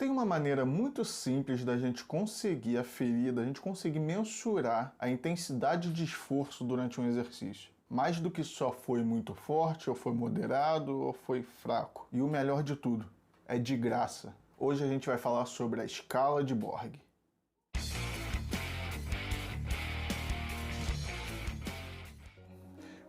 Tem uma maneira muito simples da gente conseguir aferir, da gente conseguir mensurar a intensidade de esforço durante um exercício. Mais do que só foi muito forte, ou foi moderado, ou foi fraco. E o melhor de tudo, é de graça. Hoje a gente vai falar sobre a escala de Borg.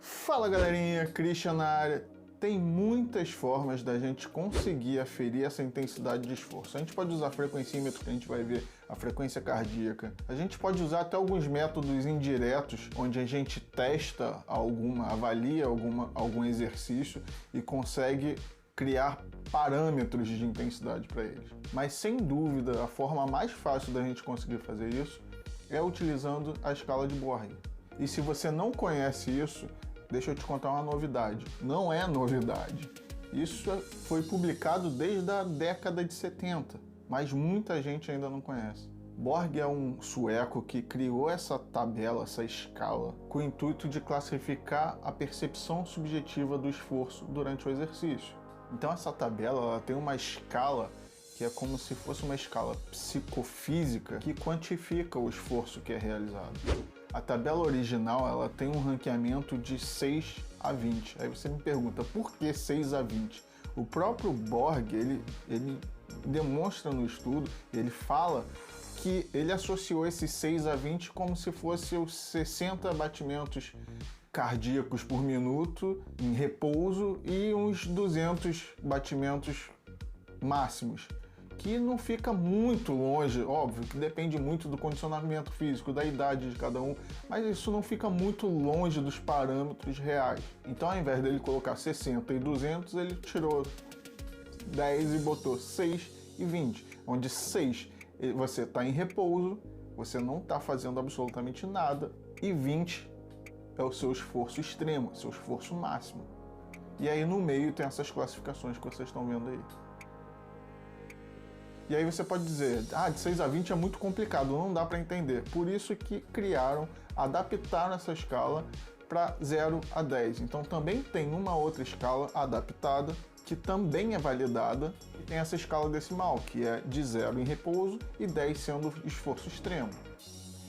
Fala galerinha, Christian na área. Tem muitas formas da gente conseguir aferir essa intensidade de esforço. A gente pode usar frequencímetro, que a gente vai ver a frequência cardíaca. A gente pode usar até alguns métodos indiretos, onde a gente testa avalia algum exercício e consegue criar parâmetros de intensidade para eles. Mas sem dúvida, a forma mais fácil da gente conseguir fazer isso é utilizando a escala de Borg. E se você não conhece isso, deixa eu te contar uma novidade. Não é novidade. Isso foi publicado desde a década de 70, mas muita gente ainda não conhece. Borg é um sueco que criou essa tabela, essa escala, com o intuito de classificar a percepção subjetiva do esforço durante o exercício. Então essa tabela ela tem uma escala que é como se fosse uma escala psicofísica que quantifica o esforço que é realizado. A tabela original ela tem um ranqueamento de 6 a 20. Aí você me pergunta, por que 6 a 20? O próprio Borg, ele demonstra no estudo, ele fala que ele associou esses 6 a 20 como se fosse os 60 batimentos cardíacos por minuto em repouso e uns 200 batimentos máximos, que não fica muito longe, óbvio que depende muito do condicionamento físico, da idade de cada um, mas isso não fica muito longe dos parâmetros reais. Então ao invés dele colocar 60 e 200, ele tirou 10 e botou 6 e 20, onde 6 você está em repouso, você não está fazendo absolutamente nada, e 20 é o seu esforço extremo, seu esforço máximo. E aí no meio tem essas classificações que vocês estão vendo aí. E aí você pode dizer, de 6 a 20 é muito complicado, não dá para entender. Por isso que adaptaram essa escala para 0 a 10. Então também tem uma outra escala adaptada, que também é validada, e tem essa escala decimal, que é de 0 em repouso e 10 sendo esforço extremo.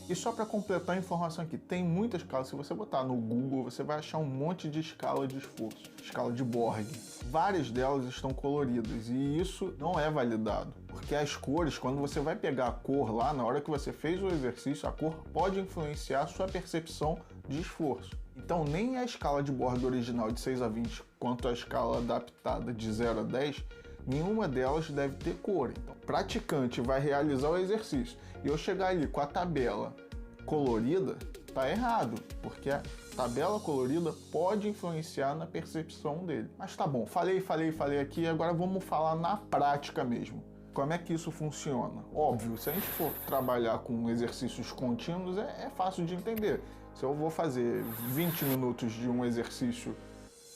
E só para completar a informação aqui, tem muitas escalas, se você botar no Google, você vai achar um monte de escala de esforço, escala de Borg. Várias delas estão coloridas e isso não é validado, porque as cores, quando você vai pegar a cor lá, na hora que você fez o exercício, a cor pode influenciar a sua percepção de esforço. Então nem a escala de Borg original de 6 a 20, quanto a escala adaptada de 0 a 10, nenhuma delas deve ter cor. Então, o praticante vai realizar o exercício e eu chegar ali com a tabela colorida, tá errado, porque a tabela colorida pode influenciar na percepção dele. Mas tá bom, falei aqui, agora vamos falar na prática mesmo. Como é que isso funciona? Óbvio, se a gente for trabalhar com exercícios contínuos, é fácil de entender. Se eu vou fazer 20 minutos de um exercício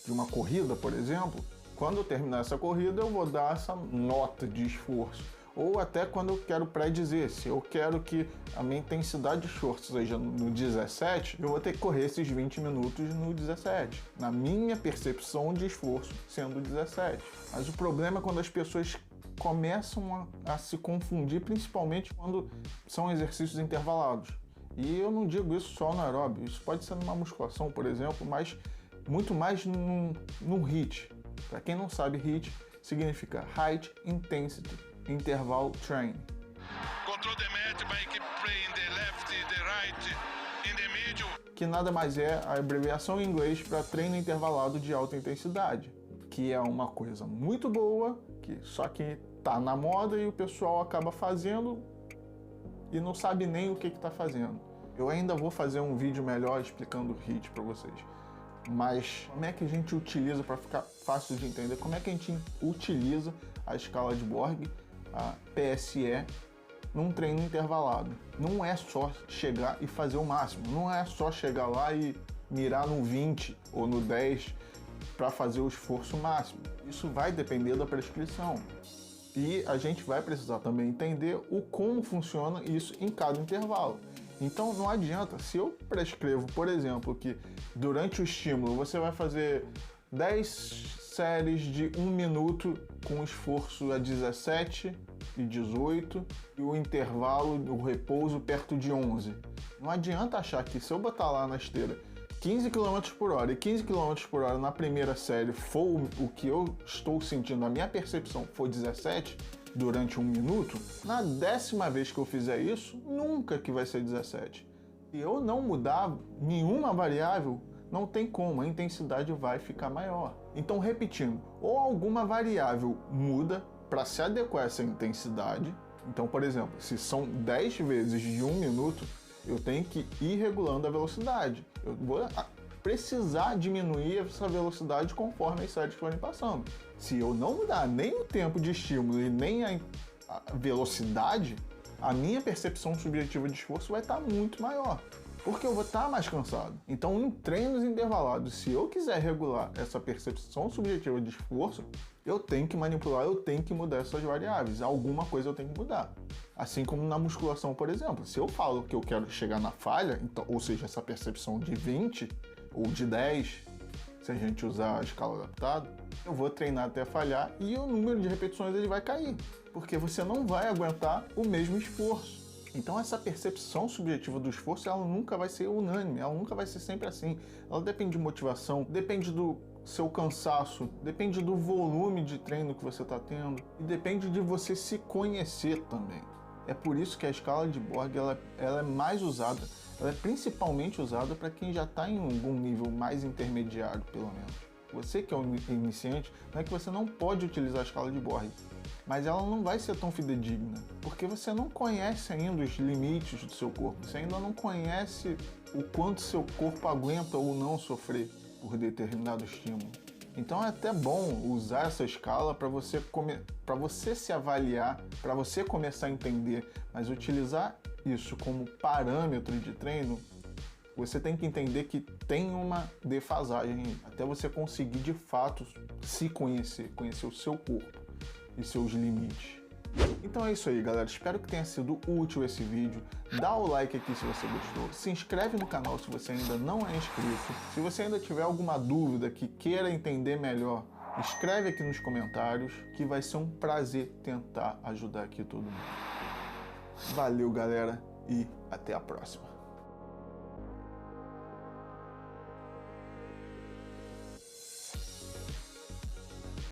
de uma corrida, por exemplo, quando eu terminar essa corrida, eu vou dar essa nota de esforço. Ou até quando eu quero pré-dizer, se eu quero que a minha intensidade de esforço seja no 17, eu vou ter que correr esses 20 minutos no 17. Na minha percepção de esforço sendo 17. Mas o problema é quando as pessoas começam a se confundir, principalmente quando são exercícios intervalados. E eu não digo isso só no aeróbio, isso pode ser numa musculação, por exemplo, mas muito mais num HIIT. Para quem não sabe, HIIT significa High Intensity Interval Training. Control the match by keep playing the left, the right, in the middle. Que nada mais é a abreviação em inglês para treino intervalado de alta intensidade, que é uma coisa muito boa, só que tá na moda e o pessoal acaba fazendo e não sabe nem o que está fazendo. Eu ainda vou fazer um vídeo melhor explicando o HIIT para vocês. Mas como é que a gente utiliza, para ficar fácil de entender, como é que a gente utiliza a escala de Borg, a PSE, num treino intervalado? Não é só chegar e fazer o máximo, não é só chegar lá e mirar no 20 ou no 10 para fazer o esforço máximo. Isso vai depender da prescrição. E a gente vai precisar também entender como funciona isso em cada intervalo. Então não adianta, se eu prescrevo, por exemplo, que durante o estímulo você vai fazer 10 séries de 1 minuto com esforço a 17 e 18 e o intervalo, o repouso perto de 11. Não adianta achar que se eu botar lá na esteira 15 km por hora e 15 km por hora na primeira série for o que eu estou sentindo, a minha percepção for 17 durante 1 minuto, na 10ª vez que eu fizer isso, nunca que vai ser 17. Se eu não mudar nenhuma variável, não tem como, a intensidade vai ficar maior. Então, repetindo, ou alguma variável muda para se adequar a essa intensidade. Então, por exemplo, se são 10 vezes de 1 minuto, eu tenho que ir regulando a velocidade. Eu vou precisar diminuir essa velocidade conforme as séries forem passando. Se eu não mudar nem o tempo de estímulo e nem a velocidade, a minha percepção subjetiva de esforço vai estar muito maior, porque eu vou estar mais cansado. Então, em treinos intervalados, se eu quiser regular essa percepção subjetiva de esforço, eu tenho que manipular, eu tenho que mudar essas variáveis. Alguma coisa eu tenho que mudar. Assim como na musculação, por exemplo. Se eu falo que eu quero chegar na falha, então, ou seja, essa percepção de 20 ou de 10, se a gente usar a escala adaptada, eu vou treinar até falhar e o número de repetições ele vai cair, porque você não vai aguentar o mesmo esforço. Então essa percepção subjetiva do esforço, ela nunca vai ser unânime, ela nunca vai ser sempre assim. Ela depende de motivação, depende do seu cansaço, depende do volume de treino que você está tendo e depende de você se conhecer também. É por isso que a escala de Borg ela é mais usada, ela é principalmente usada para quem já está em algum nível mais intermediário, pelo menos. Você que é um iniciante, não é que você não pode utilizar a escala de Borg, mas ela não vai ser tão fidedigna, porque você não conhece ainda os limites do seu corpo, você ainda não conhece o quanto seu corpo aguenta ou não sofrer por determinado estímulo. Então é até bom usar essa escala para você se avaliar, para você começar a entender, mas utilizar isso como parâmetro de treino, você tem que entender que tem uma defasagem até você conseguir de fato se conhecer o seu corpo e seus limites. Então é isso aí, galera. Espero que tenha sido útil esse vídeo. Dá o like aqui se você gostou. Se inscreve no canal se você ainda não é inscrito. Se você ainda tiver alguma dúvida que queira entender melhor, escreve aqui nos comentários que vai ser um prazer tentar ajudar aqui todo mundo. Valeu, galera, e até a próxima.